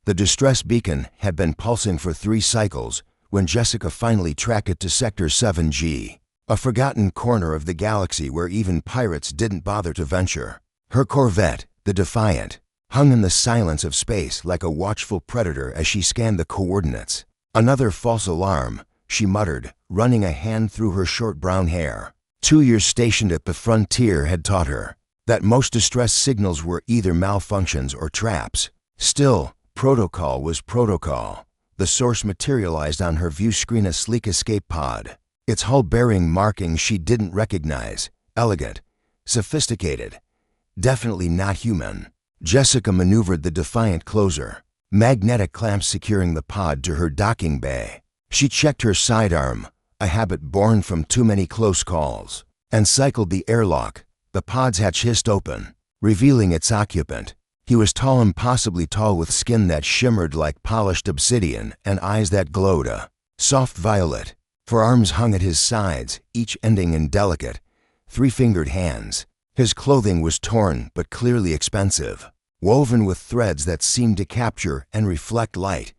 The distress beacon had been pulsing for 3 cycles when Jessica finally tracked it to Sector 7G, a forgotten corner of the galaxy where even pirates didn't bother to venture. Her Corvette, the Defiant, hung in the silence of space like a watchful predator as she scanned the coordinates. Another false alarm, she muttered, running a hand through her short brown hair. 2 years stationed at the frontier had taught her that most distress signals were either malfunctions or traps. Still, protocol was protocol. The source materialized on her view screen, a sleek escape pod, its hull bearing markings she didn't recognize. Elegant, sophisticated, definitely not human. Jessica maneuvered the Defiant closer, magnetic clamps securing the pod to her docking bay. She checked her sidearm, a habit born from too many close calls, and cycled the airlock. The pod's hatch hissed open, revealing its occupant. He was tall, impossibly tall, with skin that shimmered like polished obsidian and eyes that glowed a soft violet. Forearms hung at his sides, each ending in delicate, 3-fingered hands. His clothing was torn but clearly expensive, woven with threads that seemed to capture and reflect light.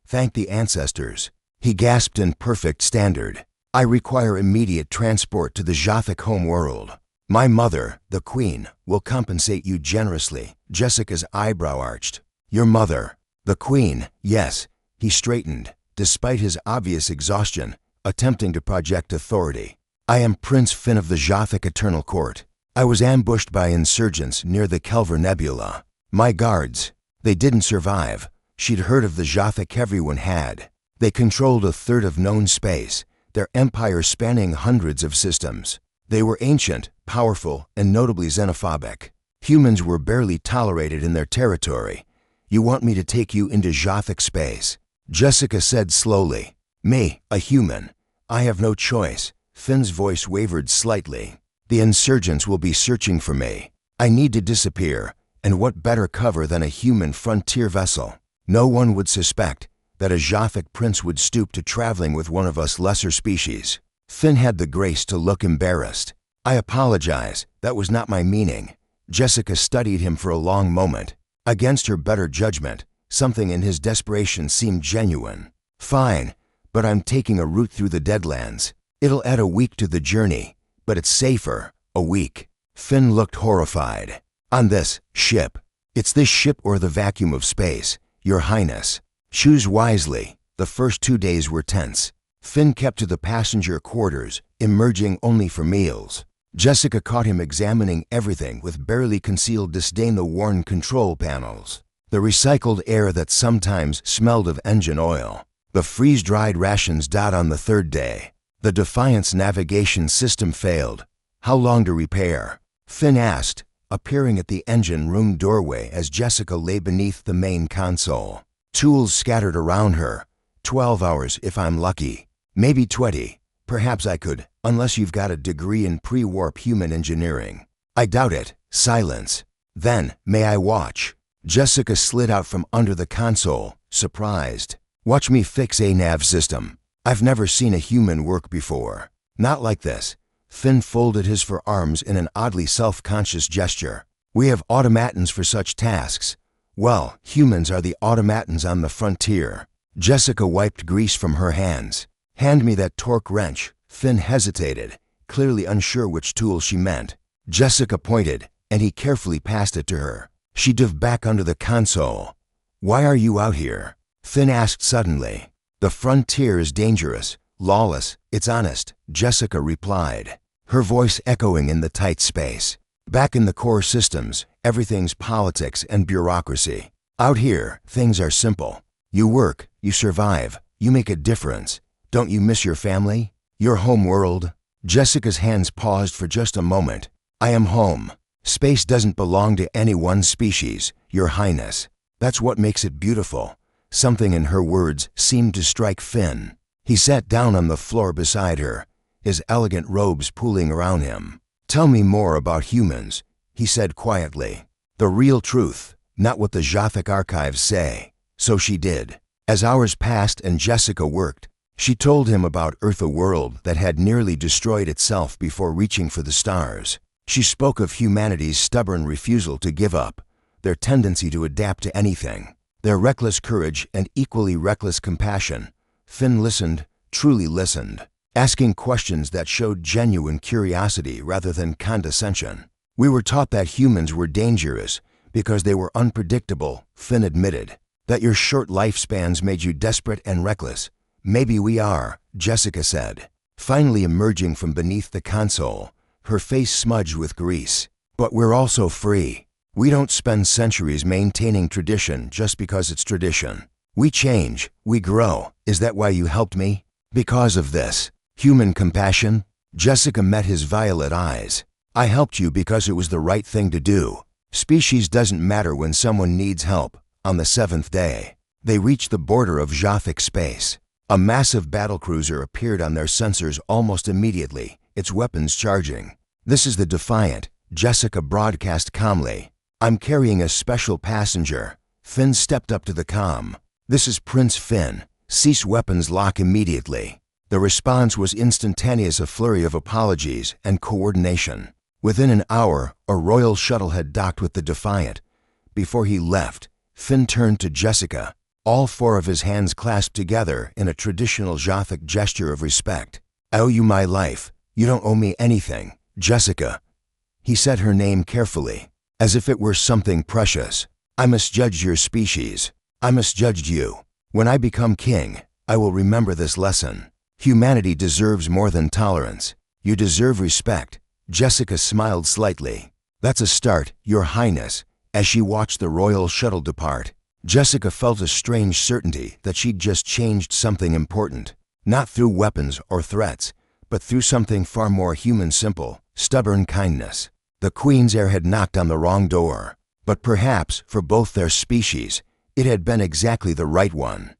Thank the ancestors, he gasped in perfect standard. I require immediate transport to the Jothic home world. My mother, the Queen, will compensate you generously. Jessica's eyebrow arched. Your mother, the Queen, yes. He straightened, despite his obvious exhaustion, attempting to project authority. I am Prince Finn of the Jothic Eternal Court. I was ambushed by insurgents near the Kelver Nebula. My guards, they didn't survive. She'd heard of the Jothic, everyone had. They controlled a third of known space, their empire spanning hundreds of systems. They were ancient, powerful, and notably xenophobic. Humans were barely tolerated in their territory. You want me to take you into Jothic space? Jessica said slowly. Me, a human. I have no choice. Finn's voice wavered slightly. The insurgents will be searching for me. I need to disappear, and what better cover than a human frontier vessel? No one would suspect that a Jothic prince would stoop to traveling with one of us lesser species. Finn had the grace to look embarrassed. I apologize, that was not my meaning. Jessica studied him for a long moment. Against her better judgment, something in his desperation seemed genuine. Fine, but I'm taking a route through the Deadlands. It'll add a week to the journey, but it's safer, a week. Finn looked horrified. On this ship. It's this ship or the vacuum of space, Your Highness. Choose wisely. The first 2 days were tense. Finn kept to the passenger quarters, emerging only for meals. Jessica caught him examining everything with barely concealed disdain: the worn control panels, the recycled air that sometimes smelled of engine oil, the freeze-dried rations. On the 3rd day, the Defiant's navigation system failed. How long to repair? Finn asked, appearing at the engine room doorway as Jessica lay beneath the main console. Tools scattered around her. 12 hours if I'm lucky. Maybe 20. Perhaps I could, unless you've got a degree in pre-warp human engineering. I doubt it. Silence. Then, may I watch? Jessica slid out from under the console, surprised. Watch me fix a nav system. I've never seen a human work before. Not like this. Finn folded his forearms in an oddly self-conscious gesture. We have automatons for such tasks. Well, humans are the automatons on the frontier. Jessica wiped grease from her hands. Hand me that torque wrench. Finn hesitated, clearly unsure which tool she meant. Jessica pointed, and he carefully passed it to her. She dove back under the console. Why are you out here? Finn asked suddenly. The frontier is dangerous, lawless, it's honest, Jessica replied, her voice echoing in the tight space. Back in the core systems, everything's politics and bureaucracy. Out here, things are simple. You work, you survive, you make a difference. Don't you miss your family? Your home world? Jessica's hands paused for just a moment. I am home. Space doesn't belong to any one species, Your Highness. That's what makes it beautiful. Something in her words seemed to strike Finn. He sat down on the floor beside her, his elegant robes pooling around him. Tell me more about humans, he said quietly. The real truth, not what the Jothic archives say. So she did. As hours passed and Jessica worked, she told him about Earth, a world that had nearly destroyed itself before reaching for the stars. She spoke of humanity's stubborn refusal to give up, their tendency to adapt to anything. Their reckless courage and equally reckless compassion. Finn listened, truly listened, asking questions that showed genuine curiosity rather than condescension. We were taught that humans were dangerous because they were unpredictable, Finn admitted. That your short lifespans made you desperate and reckless. Maybe we are, Jessica said, finally emerging from beneath the console, her face smudged with grease. But we're also free. We don't spend centuries maintaining tradition just because it's tradition. We change, we grow. Is that why you helped me? Because of this. Human compassion? Jessica met his violet eyes. I helped you because it was the right thing to do. Species doesn't matter when someone needs help. On the 7th day, they reached the border of Jothic space. A massive battlecruiser appeared on their sensors almost immediately, its weapons charging. This is the Defiant, Jessica broadcast calmly. I'm carrying a special passenger. Finn stepped up to the comm. This is Prince Finn. Cease weapons lock immediately. The response was instantaneous, a flurry of apologies and coordination. Within an hour, a royal shuttle had docked with the Defiant. Before he left, Finn turned to Jessica, all 4 of his hands clasped together in a traditional Jothic gesture of respect. I owe you my life. You don't owe me anything, Jessica. He said her name carefully, as if it were something precious. I misjudged your species. I misjudged you. When I become king, I will remember this lesson. Humanity deserves more than tolerance. You deserve respect. Jessica smiled slightly. That's a start, Your Highness. As she watched the royal shuttle depart, Jessica felt a strange certainty that she'd just changed something important. Not through weapons or threats, but through something far more human, simple, stubborn kindness. The Queen's heir had knocked on the wrong door, but perhaps for both their species, it had been exactly the right one.